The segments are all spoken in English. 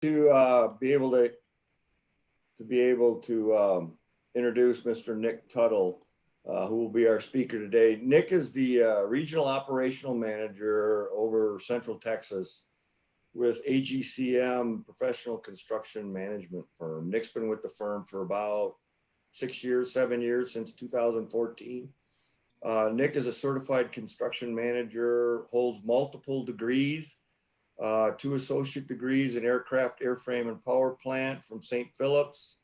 to be able to introduce Mr. Nick Tuttle, who will be our speaker today. Nick is the regional operational manager over Central Texas with AGCM, professional construction management firm. Nick's been with the firm for about 6 years, 7 years, since 2014. Nick is a certified construction manager, holds multiple degrees, 2 associate degrees in aircraft, airframe, and power plant from St. Philip's,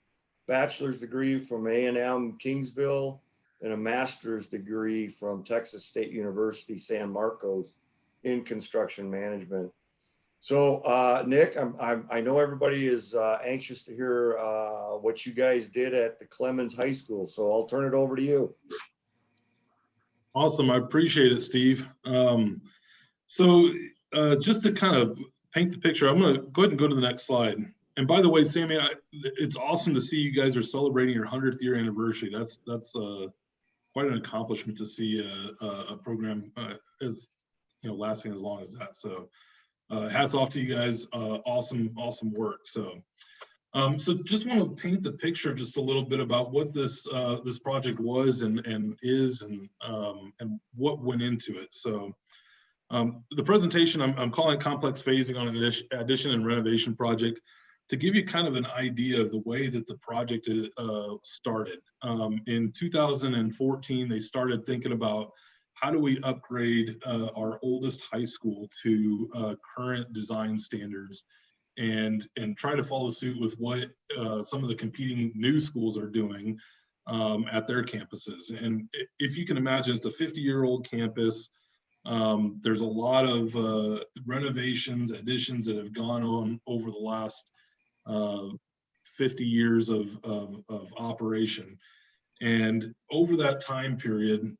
bachelor's degree from A&M Kingsville, and a master's degree from Texas State University, San Marcos in construction management. So Nick, I know everybody is anxious to hear what you guys did at the Clemens High School. So I'll turn it over to you. Awesome, I appreciate it, Steve. So just to kind of paint the picture, I'm going to go ahead and go to the next slide. And by the way, Sammy, it's awesome to see you guys are celebrating your 100th year anniversary. That's quite an accomplishment to see a program as lasting as long as that. So hats off to you guys. Awesome work. So just want to paint the picture just a little bit about what this project was and is and what went into it. So the presentation I'm calling complex phasing on an addition and renovation project to give you kind of an idea of the way that the project started. In 2014, they started thinking about how do we upgrade our oldest high school to current design standards and try to follow suit with what some of the competing new schools are doing at their campuses. And if you can imagine, it's a 50-year-old campus. There's a lot of renovations, additions that have gone on over the last 50 years of operation. And over that time period,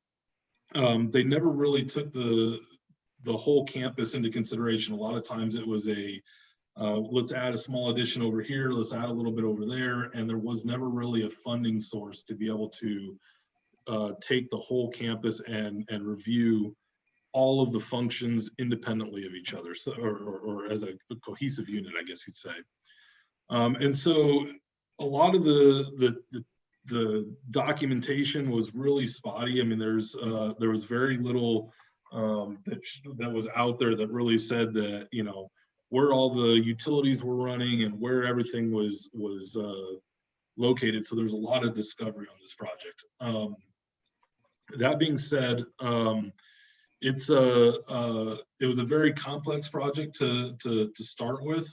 they never really took the whole campus into consideration. A lot of times it was let's add a small addition over here, let's add a little bit over there, and there was never really a funding source to be able to take the whole campus and review all of the functions independently of each other, so, or as a cohesive unit, I guess you'd say. And so a lot of the documentation was really spotty. I mean, there was very little that was out there that really said that, where all the utilities were running and where everything was located. So there's a lot of discovery on this project. That being said, it was a very complex project to start with.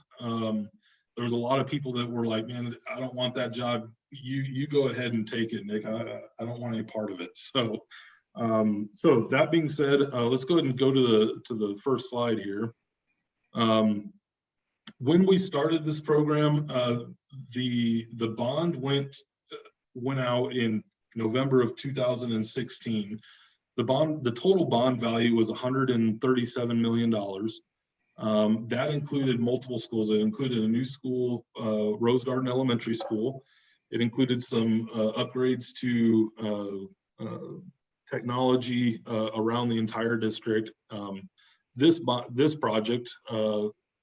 There was a lot of people that were like, man, I don't want that job. You go ahead and take it, Nick. I don't want any part of it. So, so that being said, let's go ahead and go to the first slide here. When we started this program, the bond went out in November of 2016. The total bond value was $137 million. That included multiple schools. It included a new school, Rose Garden Elementary School. It included some upgrades to technology around the entire district. This project,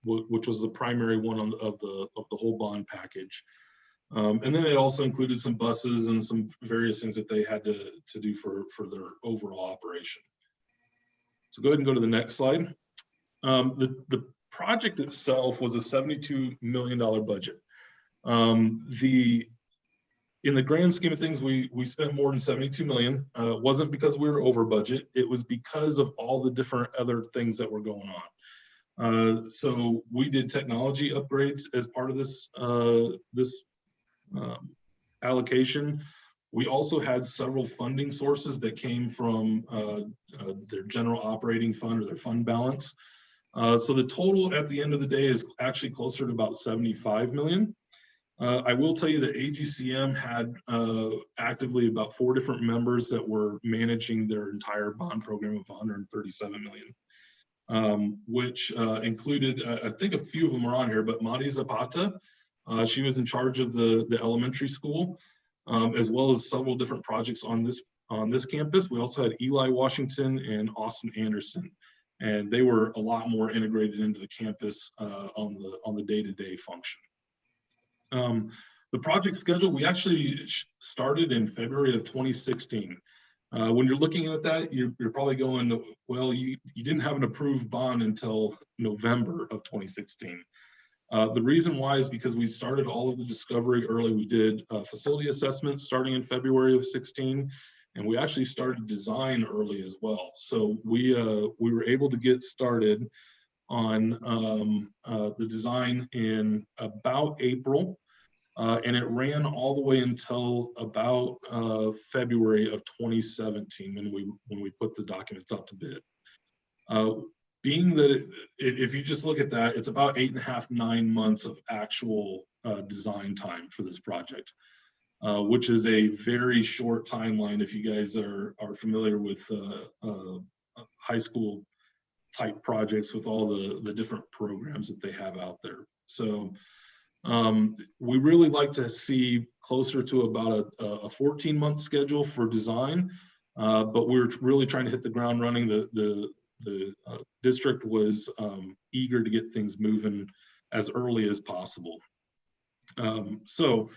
which was the primary one of the whole bond package. And then it also included some buses and some various things that they had to do for their overall operation. So go ahead and go to the next slide. The project itself was a $72 million budget. In the grand scheme of things, we spent more than 72 million. It wasn't because we were over budget. It was because of all the different other things that were going on. So we did technology upgrades as part of this allocation. We also had several funding sources that came from their general operating fund or their fund balance. So the total at the end of the day is actually closer to about 75 million. I will tell you that AGCM had actively about 4 different members that were managing their entire bond program of 137 million, which included, I think a few of them are on here, but Madi Zapata, she was in charge of the elementary school, as well as several different projects on this campus. We also had Eli Washington and Austin Anderson and they were a lot more integrated into the campus on the day-to-day function. The project schedule, we actually started in February of 2016. When you're looking at that, you're probably going, well, you didn't have an approved bond until November of 2016. The reason why is because we started all of the discovery early. We did facility assessments starting in February of 16, and we actually started design early as well. So we were able to get started on the design in about April. And it ran all the way until about February of 2017 when we put the documents out to bid. Being that if you just look at that, it's about 8.5 to 9 months of actual design time for this project, which is a very short timeline if you guys are familiar with high school type projects with all the different programs that they have out there. So we really like to see closer to about a 14-month schedule for design, but we're really trying to hit the ground running. The district was eager to get things moving as early as possible. So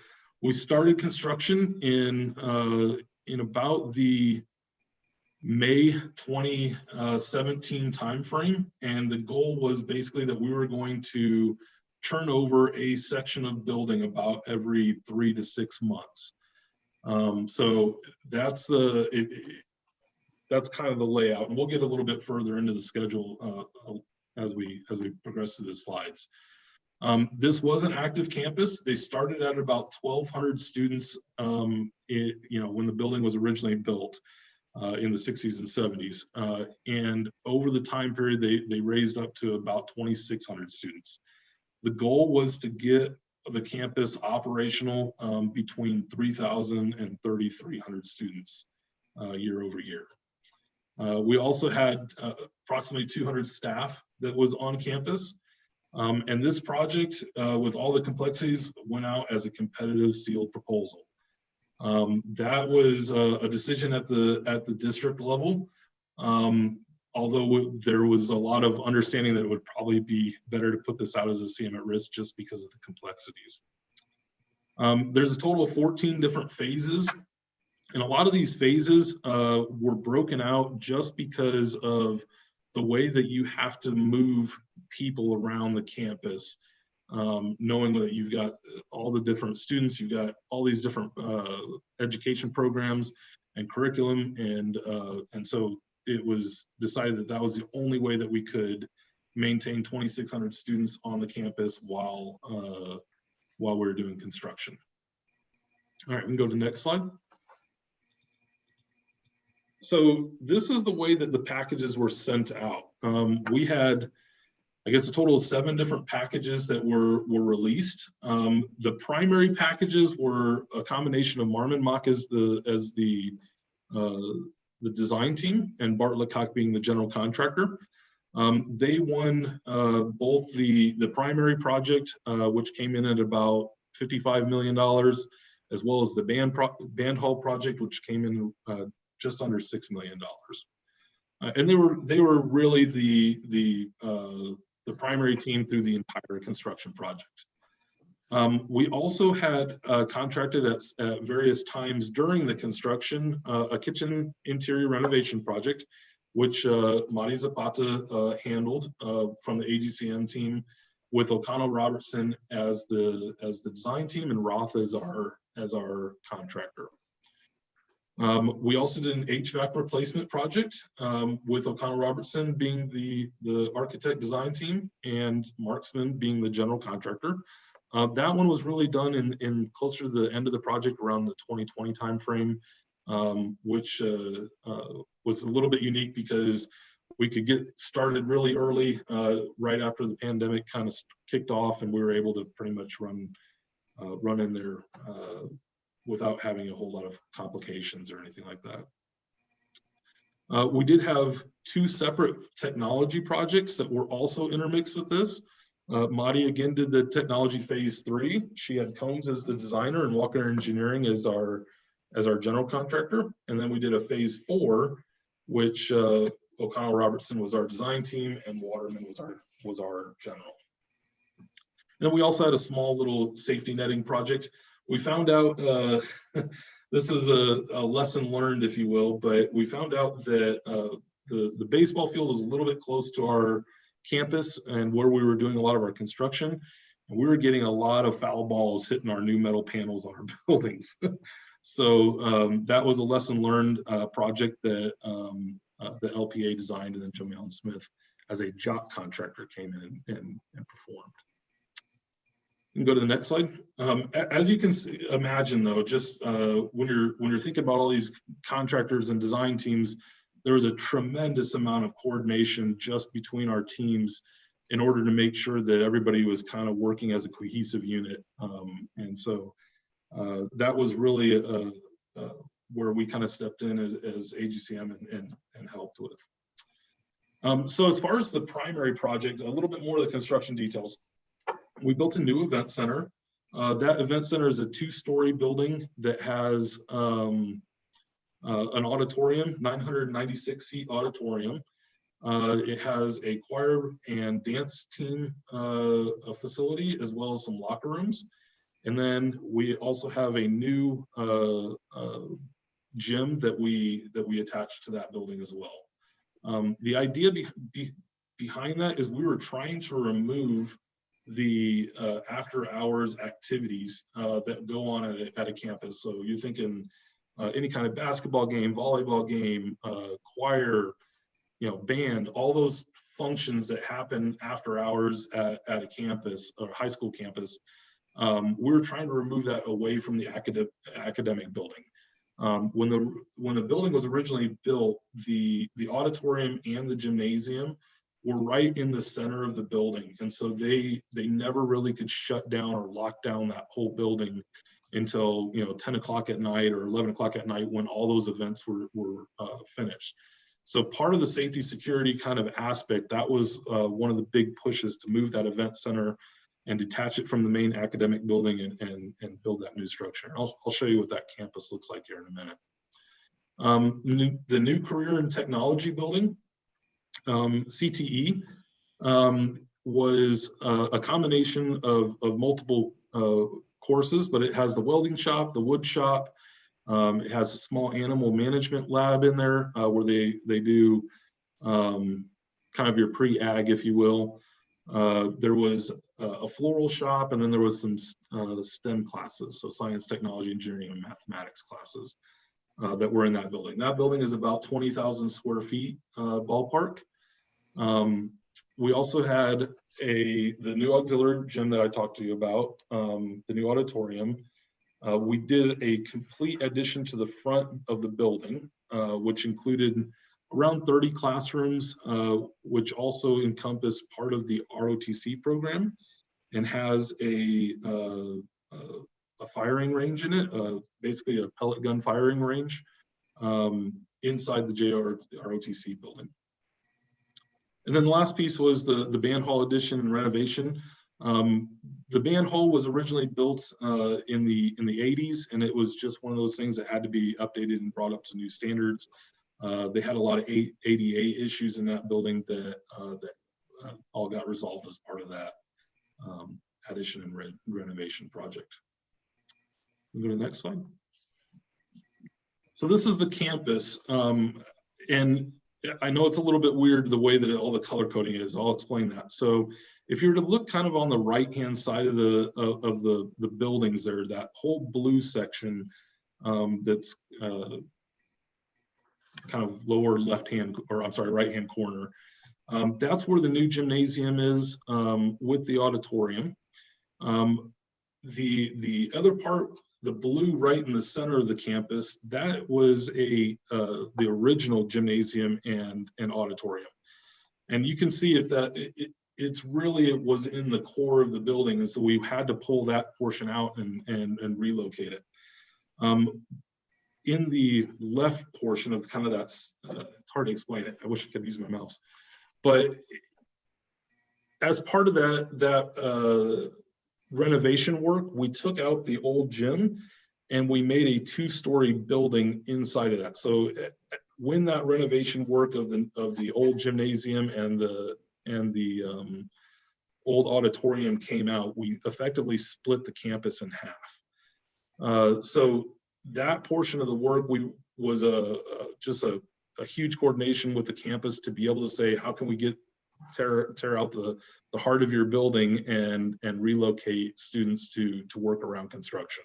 we started construction in about the May 2017 timeframe, and the goal was basically that we were going to turn over a section of building about every 3 to 6 months. So that's kind of the layout, and we'll get a little bit further into the schedule as we progress through the slides. This was an active campus. They started at about 1,200 students, when the building was originally built in the 60s and 70s. And over the time period, they raised up to about 2,600 students. The goal was to get the campus operational between 3,000 and 3,300 students year over year. We also had approximately 200 staff that was on campus. And this project, with all the complexities, went out as a competitive sealed proposal. That was a decision at the district level. Although there was a lot of understanding that it would probably be better to put this out as a CM at risk just because of the complexities. There's a total of 14 different phases, and a lot of these phases were broken out just because of the way that you have to move people around the campus, knowing that you've got all the different students, you've got all these different education programs and curriculum, and so it was decided that that was the only way that we could maintain 2,600 students on the campus while we were doing construction. All right, we can go to the next slide. So this is the way that the packages were sent out. We had, I guess, a total of 7 different packages that were released. The primary packages were a combination of Marmon Mock as the design team, and Bart Lecoq being the general contractor. They won both the primary project, which came in at about $55 million, as well as the band hall project, which came in just under $6 million. And they were really the primary team through the entire construction project. We also had contracted at various times during the construction a kitchen interior renovation project, which Madi Zapata handled from the AGCM team, with O'Connell Robertson as the design team and Roth as our contractor. We also did an HVAC replacement project with O'Connell Robertson being the architect design team and Marksman being the general contractor. That one was really done in closer to the end of the project, around the 2020 timeframe, which was a little bit unique because we could get started really early, right after the pandemic kind of kicked off, and we were able to pretty much run in there without having a whole lot of complications or anything like that. We did have 2 separate technology projects that were also intermixed with this. Madi again did the technology phase 3. She had Combs as the designer and Walker Engineering as our general contractor. And then we did a phase 4, which O'Connell Robertson was our design team, and Waterman was our general. And we also had a small little safety netting project. We found out, this is a lesson learned, if you will, but we found out that the baseball field is a little bit close to our campus and where we were doing a lot of our construction. And we were getting a lot of foul balls hitting our new metal panels on our buildings. So that was a lesson learned project that the LPA designed, and then Joe Allen Smith as a jock contractor came in and performed. You can go to the next slide. As you can imagine, though, just when you're thinking about all these contractors and design teams, there was a tremendous amount of coordination just between our teams in order to make sure that everybody was kind of working as a cohesive unit. And so that was really where we kind of stepped in as AGCM and helped with. So as far as the primary project, a little bit more of the construction details. We built a new event center. That event center is a 2-story building that has an auditorium, 996 seat auditorium. It has a choir and dance team facility, as well as some locker rooms. And then we also have a new gym that we attached to that building as well. The idea behind that is we were trying to remove the after hours activities that go on at a campus. So you're thinking any kind of basketball game, volleyball game, choir, band, all those functions that happen after hours at a campus or high school campus. We're trying to remove that away from the academic building. When the building was originally built, the auditorium and the gymnasium were right in the center of the building, and so they never really could shut down or lock down that whole building until 10 o'clock at night or 11 o'clock at night when all those events were finished. So part of the safety security kind of aspect, that was one of the big pushes to move that event center and detach it from the main academic building and build that new structure. I'll show you what that campus looks like here in a minute. The new career and technology building, CTE, was a combination of multiple courses, but it has the welding shop, the wood shop. It has a small animal management lab in there where they do kind of your pre-ag, if you will. There was a floral shop, and then there was some STEM classes, so science, technology, engineering, and mathematics classes that were in that building. That building is about 20,000 square feet ballpark. We also had the new auxiliary gym that I talked to you about, the new auditorium. We did a complete addition to the front of the building, which included around 30 classrooms, which also encompass part of the ROTC program and has a firing range in it, basically a pellet gun firing range inside the ROTC building. And then the last piece was the band hall addition and renovation. The band hall was originally built in the 80s, and it was just one of those things that had to be updated and brought up to new standards. They had a lot of ADA issues in that building that all got resolved as part of that addition and renovation project. We'll go to the next slide. So this is the campus, and I know it's a little bit weird the way that all the color coding is. I'll explain that. So if you were to look kind of on the right-hand side of the buildings there, that whole blue section that's kind of lower left-hand, or I'm sorry, right-hand corner, that's where the new gymnasium is with the auditorium. The other part, the blue right in the center of the campus, that was the original gymnasium and auditorium. And you can see if that it was in the core of the building, and so we had to pull that portion out and relocate it. In the left portion of kind of that, it's hard to explain it. I wish I could use my mouse, but as part of that renovation work, we took out the old gym and we made a 2-story building inside of that. So when that renovation work of the old gymnasium and the old auditorium came out, we effectively split the campus in half. So that portion of the work was just a huge coordination with the campus to be able to say, how can we tear out the heart of your building and relocate students to work around construction.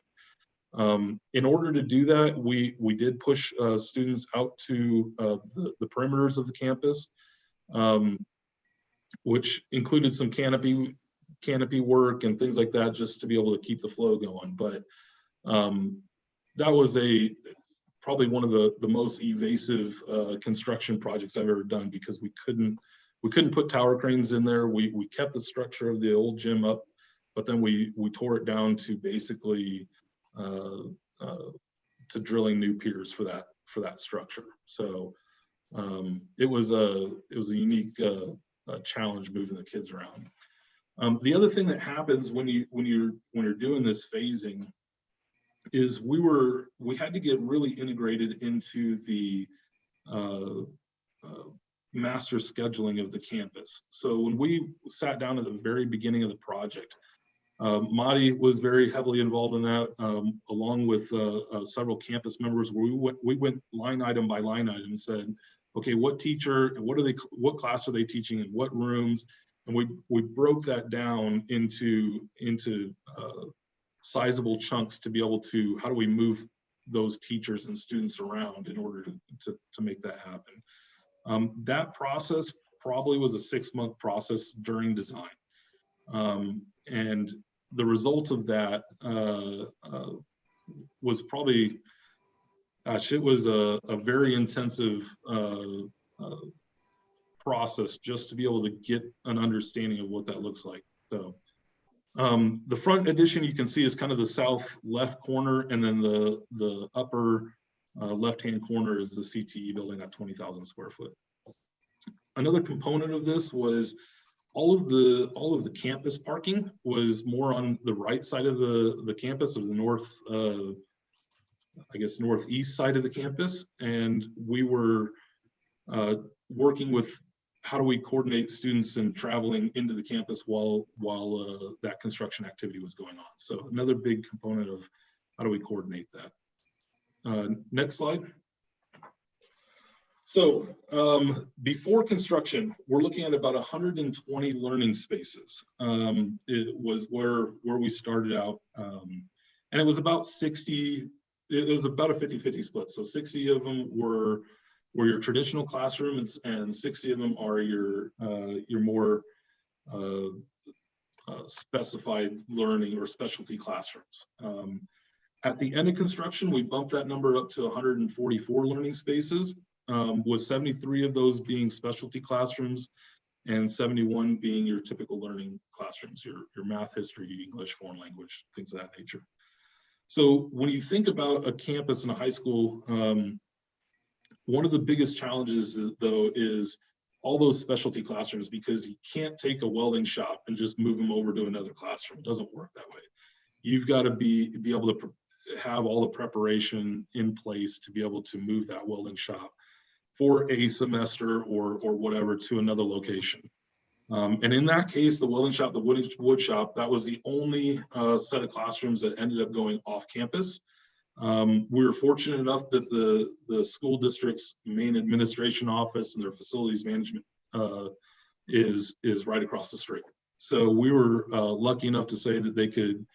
In order to do that, we did push students out to the perimeters of the campus, which included some canopy work and things like that, just to be able to keep the flow going. But that was probably one of the most evasive construction projects I've ever done, because we couldn't put tower cranes in there. We kept the structure of the old gym up, but then we tore it down to basically to drilling new piers for that structure. So it was a unique challenge moving the kids around. The other thing that happens when you're doing this phasing is we had to get really integrated into the master scheduling of the campus. So when we sat down at the very beginning of the project, Madi was very heavily involved in that, along with several campus members, where we went line item by line item and said, okay, what teacher, what class are they teaching in what rooms? And we broke that down into sizable chunks to be able to, how do we move those teachers and students around in order to make that happen. That process probably was a 6-month process during design. And the result of that was probably, gosh, it was a very intensive process just to be able to get an understanding of what that looks like. So the front addition you can see is kind of the south left corner, and then the upper left-hand corner is the CTE building at 20,000 square foot. Another component of this was all of the campus parking was more on the right side of the campus, of the north, I guess northeast side of the campus, and we were working with how do we coordinate students and traveling into the campus while that construction activity was going on. So another big component of how do we coordinate that. Next slide. So before construction, we're looking at about 120 learning spaces. It was where we started out, and it was about 60. It was about a 50-50 split. So 60 of them were your traditional classrooms, and 60 of them are your more specified learning or specialty classrooms. At the end of construction, we bumped that number up to 144 learning spaces, with 73 of those being specialty classrooms and 71 being your typical learning classrooms, your math, history, English, foreign language, things of that nature. So when you think about a campus in a high school, one of the biggest challenges, though, is all those specialty classrooms, because you can't take a welding shop and just move them over to another classroom. It doesn't work that way. You've got to be able to have all the preparation in place to be able to move that welding shop for a semester or whatever to another location. And in that case, the welding shop, the wood shop, that was the only set of classrooms that ended up going off campus. We were fortunate enough that the school district's main administration office and their facilities management is right across the street. So we were lucky enough to say that they could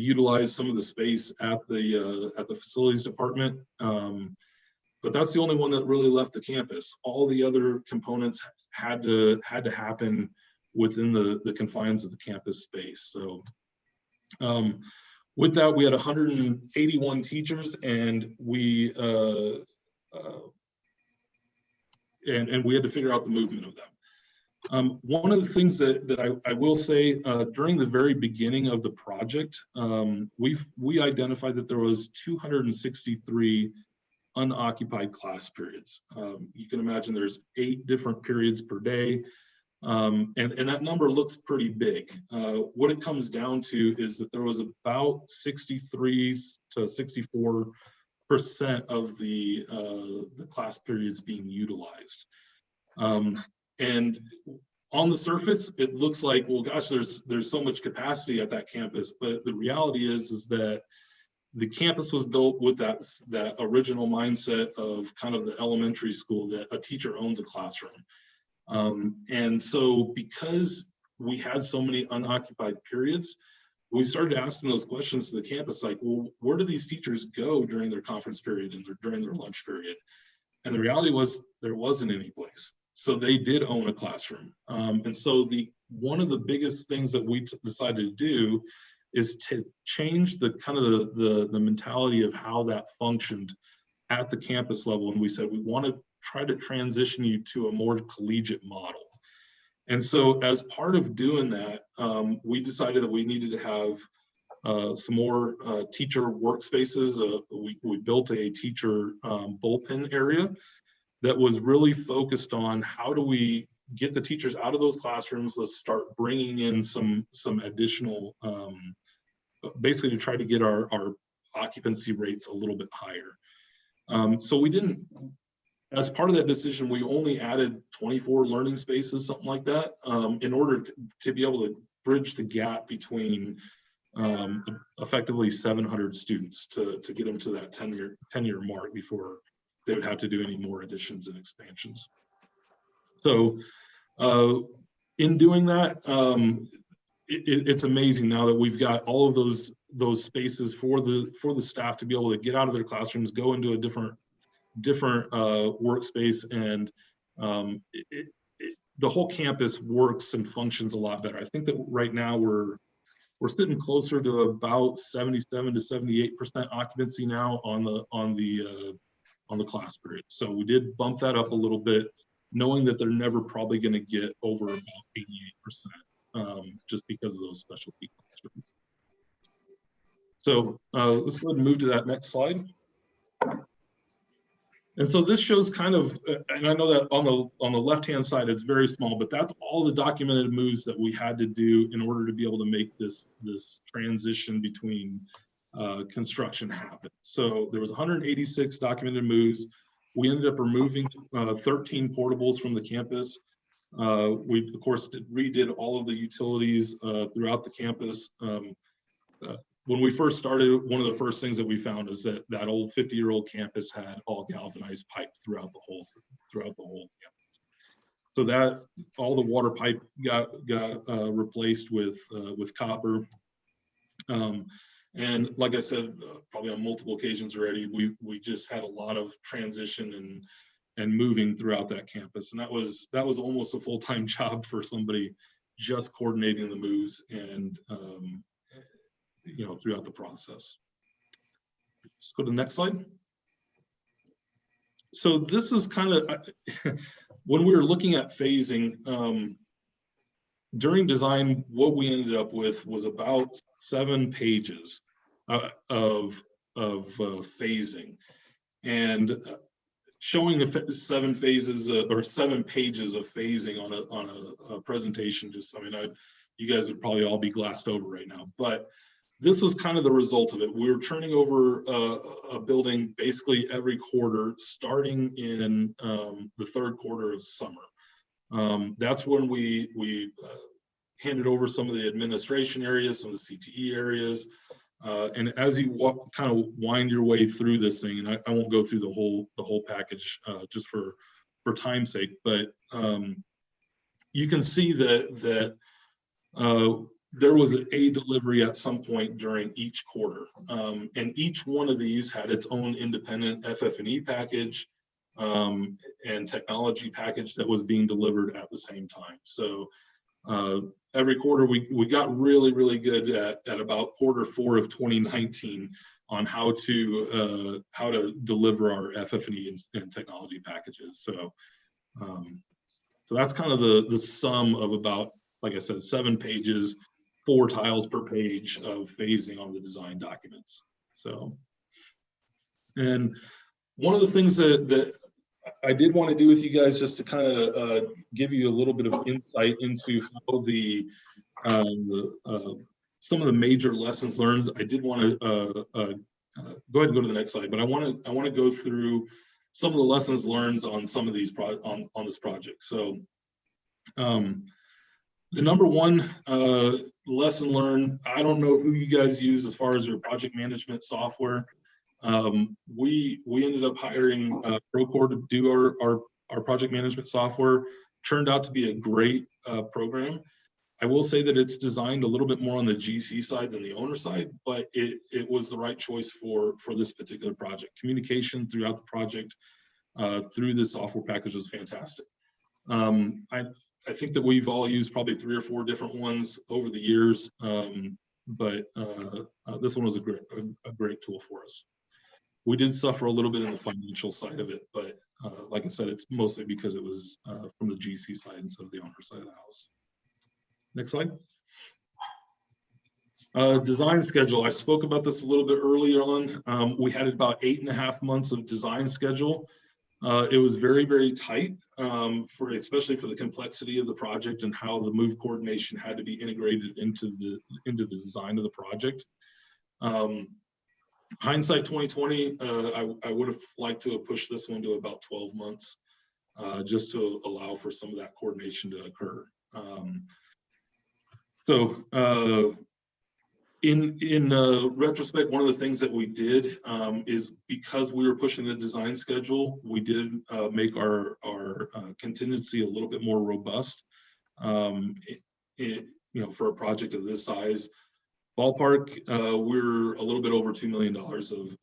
utilize some of the space at the facilities department. But that's the only one that really left the campus. All the other components had to happen within the confines of the campus space. So with that, we had 181 teachers, and we had to figure out the movement of them. One of the things that I will say, during the very beginning of the project, we identified that there was 263 unoccupied class periods. You can imagine there's 8 different periods per day, and that number looks pretty big. What it comes down to is that there was about 63 to 64 of the class periods being utilized. And on the surface, it looks like, well, gosh, there's so much capacity at that campus, but the reality is that the campus was built with that original mindset of kind of the elementary school, that a teacher owns a classroom. And so because we had so many unoccupied periods, we started asking those questions to the campus, like, well, where do these teachers go during their conference period and during their lunch period? And the reality was there wasn't any place. So they did own a classroom. And so one of the biggest things that we decided to do is to change the kind of the mentality of how that functioned at the campus level. And we said, we want to try to transition you to a more collegiate model. And so as part of doing that, we decided that we needed to have some more teacher workspaces. We built a teacher bullpen area that was really focused on how do we get the teachers out of those classrooms. Let's start bringing in some additional, basically to try to get our occupancy rates a little bit higher. So we didn't, as part of that decision, we only added 24 learning spaces, something like that, in order to be able to bridge the gap between effectively 700 students to get them to that 10-year mark before they would have to do any more additions and expansions. So in doing that, it's amazing now that we've got all of those spaces for the staff to be able to get out of their classrooms, go into a different workspace, and the whole campus works and functions a lot better. I think that right now we're sitting closer to about 77 to 78% occupancy now on the class period. So we did bump that up a little bit, knowing that they're never probably going to get over about 88%, just because of those specialty classrooms. So let's go ahead and move to that next slide. And so this shows kind of, and I know that on the left-hand side, it's very small, but that's all the documented moves that we had to do in order to be able to make this transition between construction happen. So there was 186 documented moves. We ended up removing 13 portables from the campus. We, of course, redid all of the utilities throughout the campus. When we first started, one of the first things that we found is that old 50-year-old campus had all galvanized pipe throughout the whole campus. So that all the water pipe got replaced with copper. And like I said, probably on multiple occasions already, we just had a lot of transition and moving throughout that campus, and that was almost a full-time job for somebody just coordinating the moves and throughout the process. Let's go to the next slide. So this is kind of when we were looking at phasing during design, what we ended up with was about 7 pages of phasing, and showing the 7 phases or 7 pages of phasing on a presentation. Just, I mean, you guys would probably all be glassed over right now, but this was kind of the result of it. We were turning over a building basically every quarter, starting in the 3rd quarter of summer. That's when we handed over some of the administration areas, some of the CTE areas. And as you kind of wind your way through this thing, and I won't go through the whole package just for time's sake, but you can see that there was a delivery at some point during each quarter, and each one of these had its own independent FF&E package and technology package that was being delivered at the same time. So every quarter we got really good at about quarter 4 of 2019 on how to deliver our FF&E and technology packages. So so that's kind of the sum of about, like I said, 7 pages, 4 tiles per page of phasing on the design documents. So, and one of the things that I did want to do with you guys, just to kind of give you a little bit of insight into how some of the major lessons learned. I did want to go ahead and go to the next slide. But I want to go through some of the lessons learned on some of these on this project. So the number one lesson learned, I don't know who you guys use as far as your project management software. We ended up hiring Procore to do our project management software. Turned out to be a great program. I will say that it's designed a little bit more on the GC side than the owner side, but it was the right choice for this particular project. Communication throughout the project through this software package was fantastic. I think that we've all used probably 3 or 4 different ones over the years, but this one was a great tool for us. We did suffer a little bit in the financial side of it, but like I said, it's mostly because it was from the GC side instead of the owner side of the house. Next slide. Design schedule. I spoke about this a little bit earlier on. We had about 8.5 months of design schedule. It was very, very tight, especially for the complexity of the project and how the move coordination had to be integrated into the design of the project. Hindsight 2020, I would have liked to have pushed this one to about 12 months, just to allow for some of that coordination to occur. In retrospect, one of the things that we did is because we were pushing the design schedule, we did make our contingency a little bit more robust. For a project of this size, ballpark, we're a little bit over $2 million of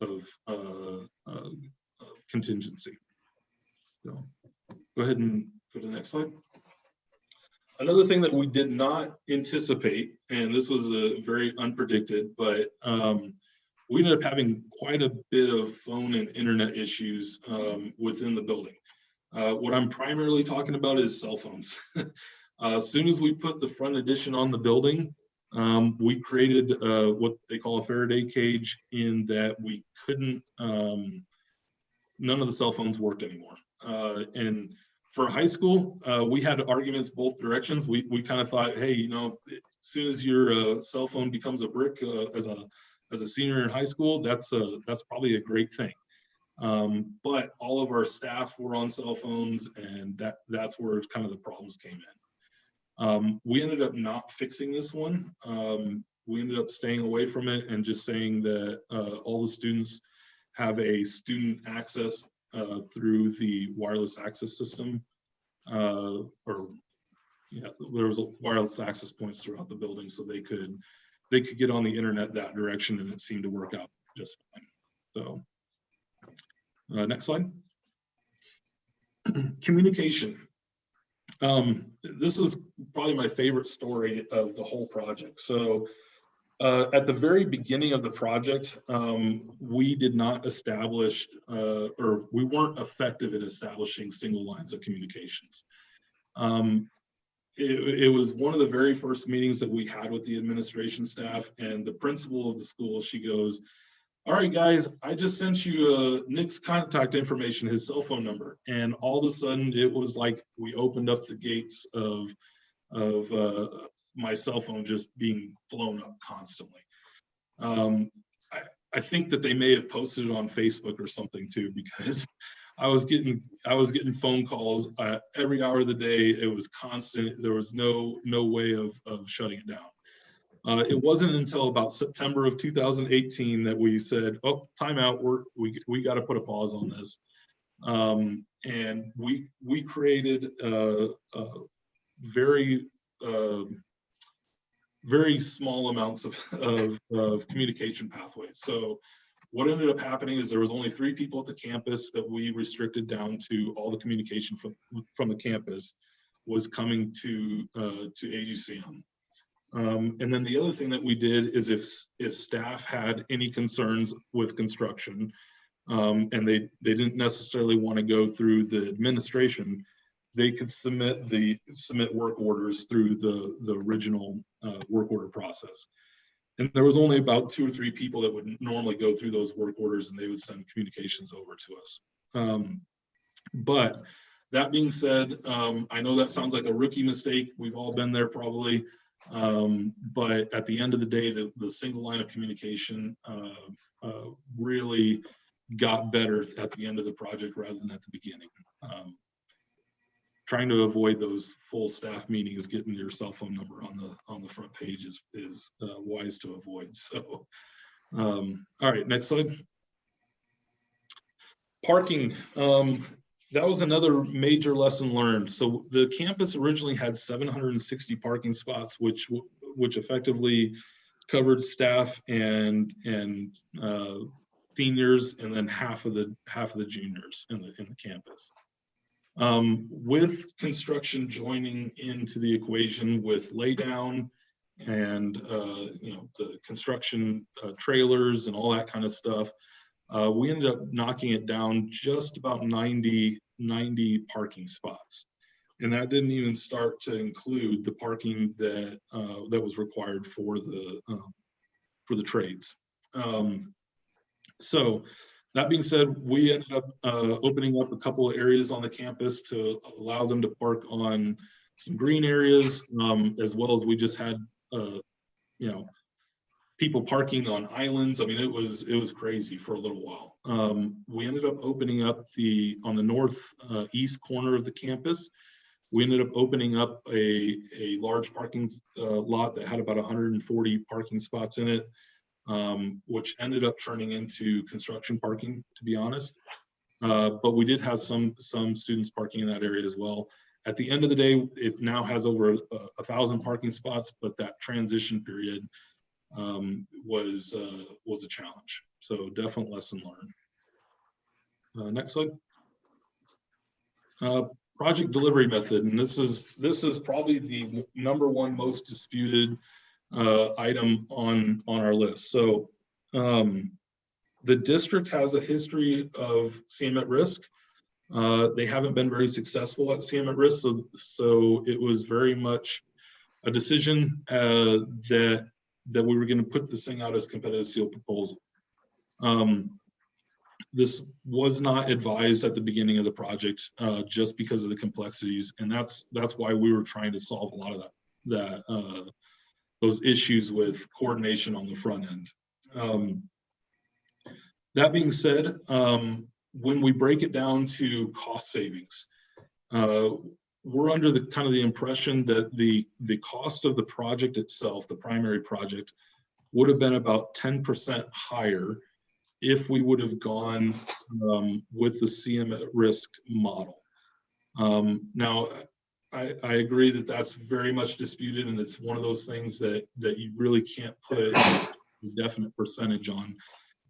contingency. So go ahead and go to the next slide. Another thing that we did not anticipate, and this was very unpredicted, but we ended up having quite a bit of phone and internet issues within the building. What I'm primarily talking about is cell phones. As soon as we put the front addition on the building, we created what they call a Faraday cage, in that we couldn't, none of the cell phones worked anymore. And for high school, we had arguments both directions. We kind of thought, hey, as soon as your cell phone becomes a brick as a senior in high school, that's probably a great thing. But all of our staff were on cell phones, and that's where kind of the problems came in. We ended up not fixing this one. We ended up staying away from it and just saying that all the students have a student access through the wireless access system, there was wireless access points throughout the building, so they could get on the internet that direction, and it seemed to work out just fine. So next slide. Communication. This is probably my favorite story of the whole project. So at the very beginning of the project, we did not establish, or we weren't effective at establishing single lines of communications. It was one of the very first meetings that we had with the administration staff, and the principal of the school, she goes, all right, guys, I just sent you Nick's contact information, his cell phone number. And all of a sudden, it was like we opened up the gates of my cell phone just being blown up constantly. I think that they may have posted it on Facebook or something too, because I was getting phone calls every hour of the day. It was constant. There was no way of shutting it down. It wasn't until about September of 2018 that we said, oh, time out, we got to put a pause on this. And we created very small amounts of communication pathways. So what ended up happening is there was only 3 people at the campus that we restricted down to. All the communication from the campus was coming to AGCM. And then the other thing that we did is if staff had any concerns with construction, and they didn't necessarily want to go through the administration, they could submit work orders through the original work order process. And there was only about 2 or 3 people that would normally go through those work orders, and they would send communications over to us. But that being said, I know that sounds like a rookie mistake. We've all been there probably. But at the end of the day, the single line of communication really got better at the end of the project rather than at the beginning. Trying to avoid those full staff meetings, getting your cell phone number on the front page is wise to avoid. So, all right, next slide. Parking. That was another major lesson learned. So the campus originally had 760 parking spots, which effectively covered staff and seniors, and then half of the juniors in the campus. With construction joining into the equation with laydown and the construction trailers and all that kind of stuff, we ended up knocking it down just about 90 parking spots. And that didn't even start to include the parking that was required for the trades. So that being said, we ended up opening up a couple of areas on the campus to allow them to park on some green areas, as well as we just had people parking on islands. I mean, it was crazy for a little while. We ended up opening up on the northeast corner of the campus. We ended up opening up a large parking lot that had about 140 parking spots in it, which ended up turning into construction parking, to be honest. But we did have some students parking in that area as well. At the end of the day, it now has over 1,000 parking spots, but that transition period was a challenge. So definite lesson learned. Next slide. Project delivery method, and this is probably the #1 most disputed item on our list. So the district has a history of CM at risk. They haven't been very successful at CM at risk, so it was very much a decision that we were going to put this thing out as competitive sealed proposal. This was not advised at the beginning of the project, just because of the complexities, and that's why we were trying to solve a lot of those issues with coordination on the front end. That being said, when we break it down to cost savings, we're under the impression that the cost of the project itself, the primary project, would have been about 10% higher if we would have gone with the CM at risk model. Now, I agree that that's very much disputed, and it's one of those things that you really can't put a definite percentage on,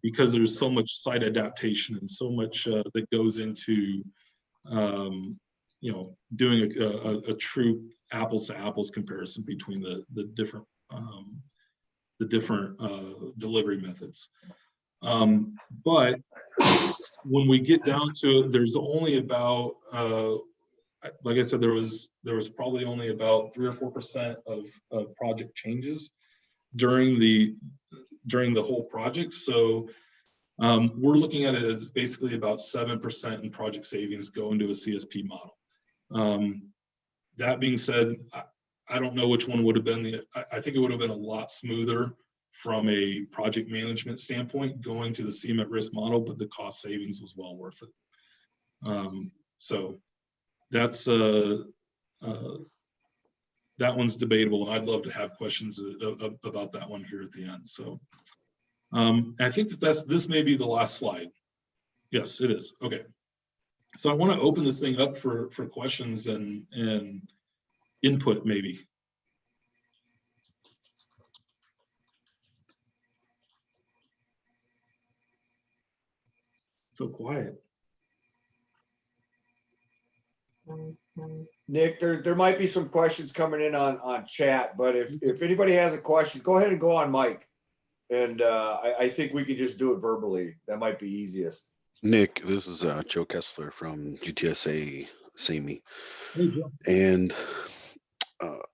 because there's so much site adaptation and so much that goes into doing a true apples to apples comparison between the different delivery methods. But when we get down to it, there's only about like I said, there was probably only about 3 or 4% of project changes during the whole project. So we're looking at it as basically about 7% in project savings go into a CSP model. That being said, I don't know which one would have been I think it would have been a lot smoother from a project management standpoint going to the CM at risk model, but the cost savings was well worth it. So that's that one's debatable, and I'd love to have questions about that one here at the end. So I think this may be the last slide. Yes, it is. Okay. So I want to open this thing up for questions and input, maybe. So quiet. Nick, there might be some questions coming in on chat, but if anybody has a question, go ahead and go on mic. And I think we could just do it verbally. That might be easiest. Nick, this is Joe Kessler from GTSA SAME. Hey, Joe. And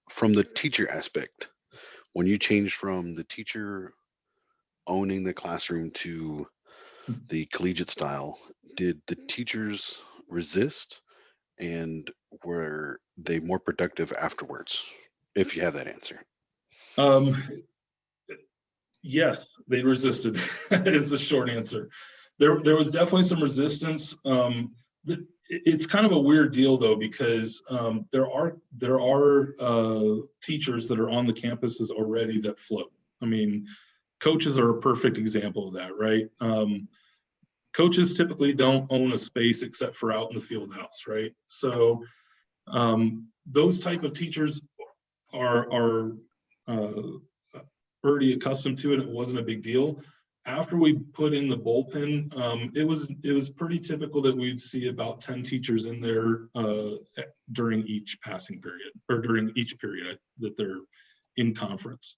from the teacher aspect, when you changed from the teacher owning the classroom to the collegiate style, did the teachers resist, and were they more productive afterwards, if you have that answer? Um, yes, they resisted is the short answer. There was definitely some resistance. It's kind of a weird deal though, because there are teachers that are on the campuses already that float. I mean, coaches are a perfect example of that, right? Coaches typically don't own a space except for out in the field house, right? So those type of teachers are already accustomed to it. It wasn't a big deal. After we put in the bullpen, it was pretty typical that we'd see about 10 teachers in there during each passing period, or during each period that they're in conference.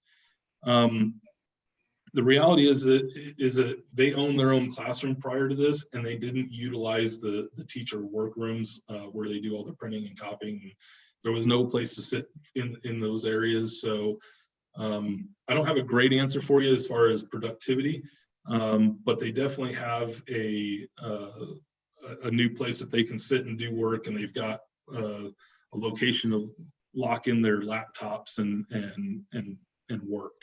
The reality is that they own their own classroom prior to this, and they didn't utilize the teacher workrooms where they do all the printing and copying. There was no place to sit in those areas. So I don't have a great answer for you as far as productivity, but they definitely have a new place that they can sit and do work, and they've got a location to lock in their laptops and work.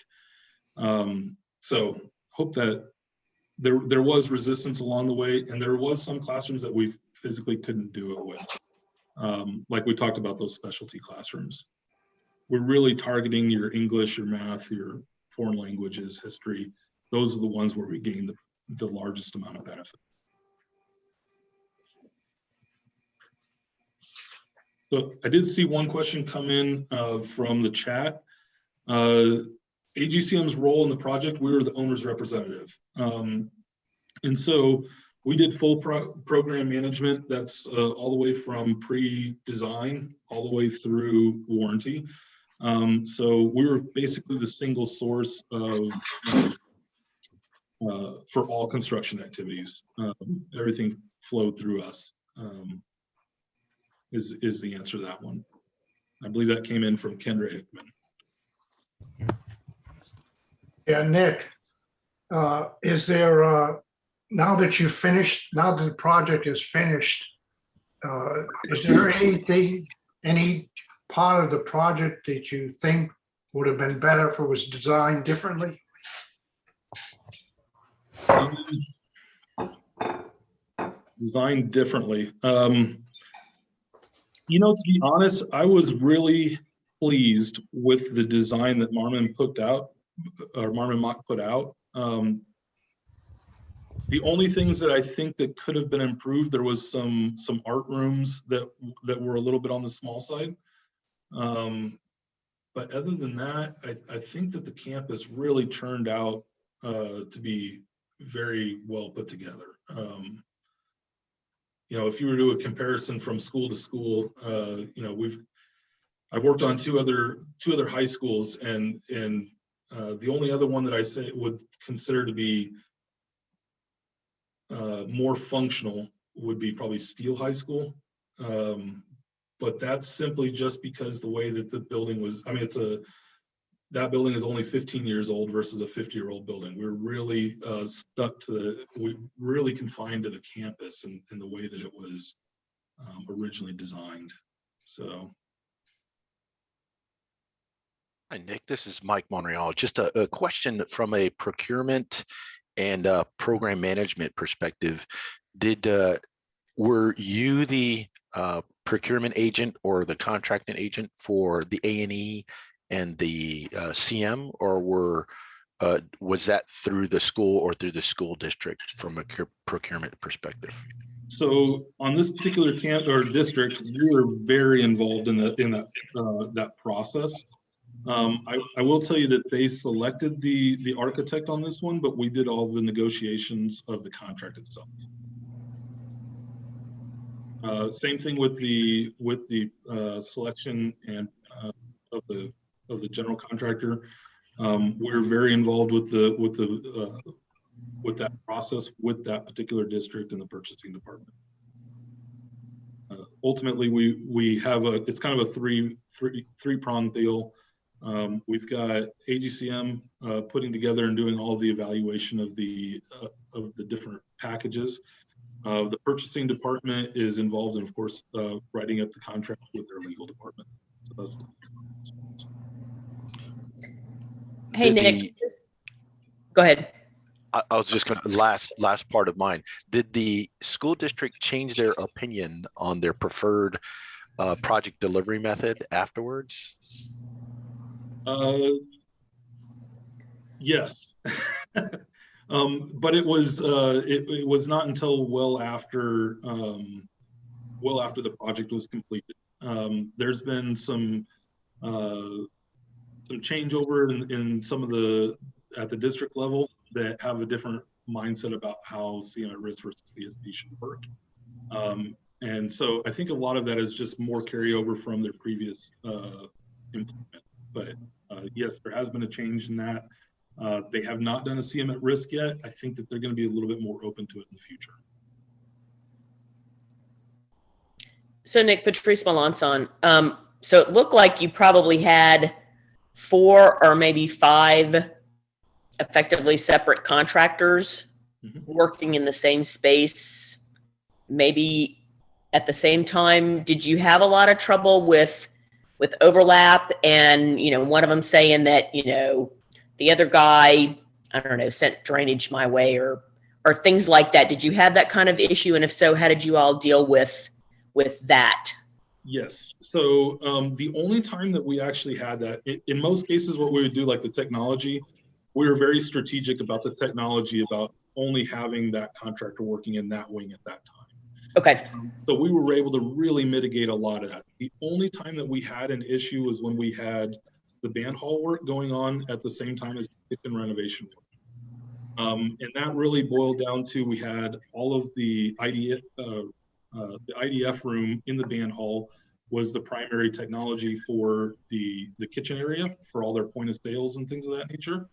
So hope that there was resistance along the way, and there was some classrooms that we physically couldn't do it with. Like we talked about those specialty classrooms. We're really targeting your English, your math, your foreign languages, history. Those are the ones where we gain the largest amount of benefit. So I did see one question come in from the chat. AGCM's role in the project, we were the owner's representative. And so we did full program management. That's all the way from pre-design all the way through warranty. So we were basically the single source of for all construction activities. Everything flowed through us is the answer to that one. I believe that came in from Kendra Hickman. Yeah, Nick, is there, now that you've finished, now that the project is finished, is there any part of the project that you think would have been better if it was designed differently? Designed differently. You know, to be honest, I was really pleased with the design that Marmon put out, or Marmon Mock put out. The only things that I think that could have been improved, there was some art rooms that were a little bit on the small side. But other than that, I think that the campus really turned out to be very well put together. You know, if you were to do a comparison from school to school, you know, I've worked on two other high schools, and the only other one that I say would consider to be more functional would be probably Steele High School. But that's simply just because the way that the building was, I mean, that building is only 15 years old versus a 50-year-old building. We're really we really confined to the campus and the way that it was originally designed. So. Hi, Nick, this is Mike Monreal. Just a question from a procurement and program management perspective. Were you the procurement agent or the contracting agent for the A&E and the CM, or was that through the school or through the school district from a procurement perspective? So on this particular district, we were very involved in that process. I will tell you that they selected the architect on this one, but we did all the negotiations of the contract itself. Same thing with the selection and of the general contractor. We're very involved with that process with that particular district and the purchasing department. Ultimately, we have it's kind of a three-pronged deal. We've got AGCM putting together and doing all the evaluation of the different packages. The purchasing department is involved in, of course, writing up the contract with their legal department. So that's did Nick, go ahead. I was just going to last part of mine. Did the school district change their opinion on their preferred project delivery method afterwards? Yes. But it was not until well after the project was completed. There's been some changeover in some of at the district level that have a different mindset about how CM at risk versus CSP should work. And so I think a lot of that is just more carryover from their previous employment. But yes, there has been a change in that. They have not done a CM at risk yet. I think that they're going to be a little bit more open to it in the future. So Nick, Patrice Melanson, so it looked like you probably had 4 or maybe 5 effectively separate contractors working in the same space, maybe at the same time. Did you have a lot of trouble with overlap? And, one of them saying that, the other guy, I don't know, sent drainage my way or things like that. Did you have that kind of issue? And if so, how did you all deal with that? Yes. So the only time that we actually had that, in most cases, what we would do, like the technology, we were very strategic about the technology, about only having that contractor working in that wing at that time. Okay. So we were able to really mitigate a lot of that. The only time that we had an issue was when we had the band hall work going on at the same time as kitchen renovation work. And that really boiled down to, we had all of the IDF room in the band hall was the primary technology for the kitchen area for all their point of sales and things of that nature.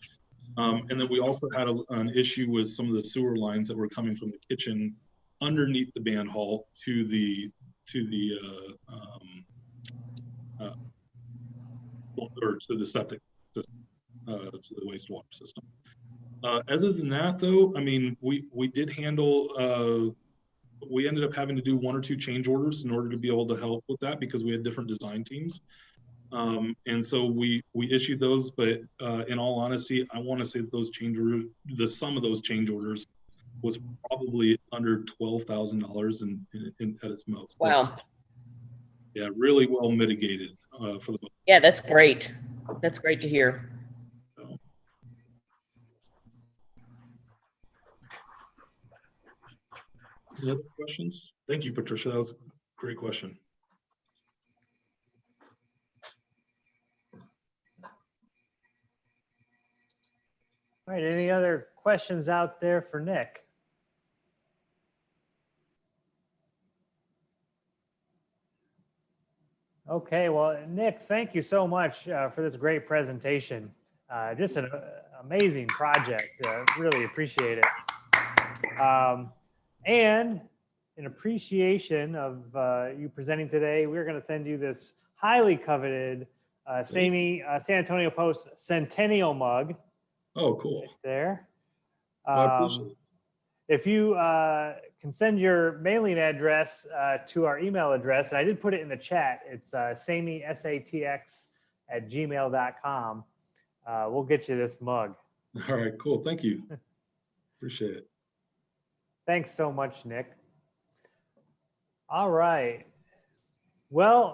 And then we also had an issue with some of the sewer lines that were coming from the kitchen underneath the band hall to the septic system, to the wastewater system. Other than that, though, I mean, we did handle. We ended up having to do 1 or 2 change orders in order to be able to help with that, because we had different design teams. And so we issued those, but in all honesty, I want to say that those change orders, the sum of those change orders was probably under $12,000 at its most. Wow. Yeah, really well mitigated for the. Yeah, that's great. That's great to hear. So. Any other questions? Thank you, Patricia. That was a great question. All right, any other questions out there for Nick? Okay, well, Nick, thank you so much for this great presentation. Just an amazing project. Really appreciate it. And in appreciation of you presenting today, we're going to send you this highly coveted San Antonio Post Centennial mug. Oh, cool. Right there. I appreciate it. If you can send your mailing address to our email address, and I did put it in the chat, it's SATX@gmail.com. We'll get you this mug. All right, cool. Thank you. Appreciate it. Thanks so much, Nick. All right. Well,